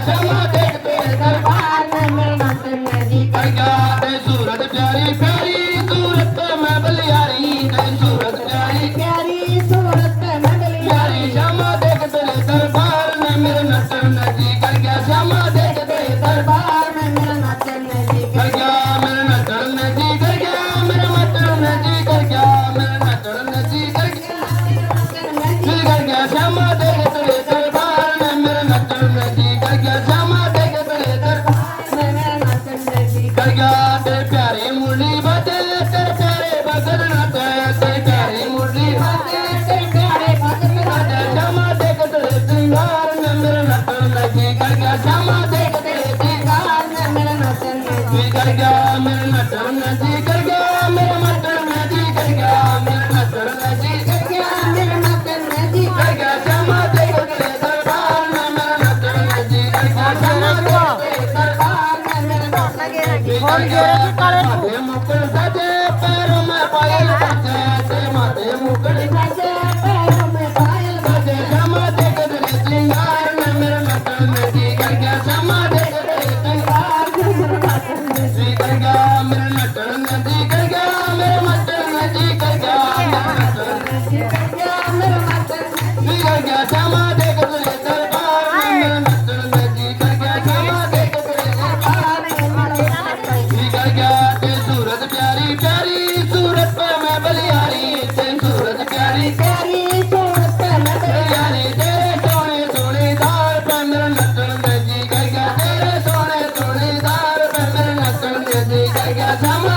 श्यामा देख तेरे दरबार में मेरा नाचन जी कर गया ते सूरत प्यारी प्यारी सूरत में बलियारी ते सूरत प्यारी प्यारी सूरत में बलियारी श्यामा देख तेरे दरबार में मेरा नाचन जी कर गया श्यामा देख तेरे दरबार में मेरा नाचन जी कर गया मेरा नाचन जी कर गया मेरा नाचन जी कर गया मेरा नाचन जी कर गया श्यामा देख तेरे दरबार में मेरा नाचन जी कर गया श्यामा देख तेरे दरबार में मेरा नाचन जी कर गया तेरे प्यारे मुरली बजे तेरे प्यारे भजन नाचे तेरे प्यारे मुरली बजे तेरे प्यारे भजन नाचे श्यामा देख तेरे श्रृंगार में मेरा नाचन जी कर गया श्यामा देख तेरे श्रृंगार में मेरा नाचन जी कर गया मेरा नाचन जी कर गया मेरा नाचन जी कर गया मेरा नाचन जी कर गया मेरा नाचन जी कर गया श्यामा देख तेरे दरबार में मेरा नाचन जी कर गया श्यामा देख तेरे दरबार में मेरा नाचन जी कर गया माथे मुकुट सजे पैरों में पायल बजे तेरे माथे मुकुट सजे पैरों में पायल बजे श्यामा देख तेरे श्रृंगार में मेरा नाचन जी कर गया श्यामा देख तेरे श्रृंगार में मेरा नाचन जी कर गया मेरा नाचन जी कर गया मेरा नाचन जी कर गया मेरा नाचन जी कर गया मेरा नाचन जी कर गया श्यामा देख तेरे दरबार में मेरा नाचन जी कर गया श्यामा देख तेरे दरबार में मेरा नाचन जी कर गया ते सूरत प्यारी प्यारी सूरत पे मैं बलियारी ते सूरत प्यारी प्यारी सूरत पे मैं बलियारी तेरे सोने सोने दार पे मेरा नाचन जी कर गया तेरे सोने सोने दार पे मेरा नाचन जी कर गया श्यामा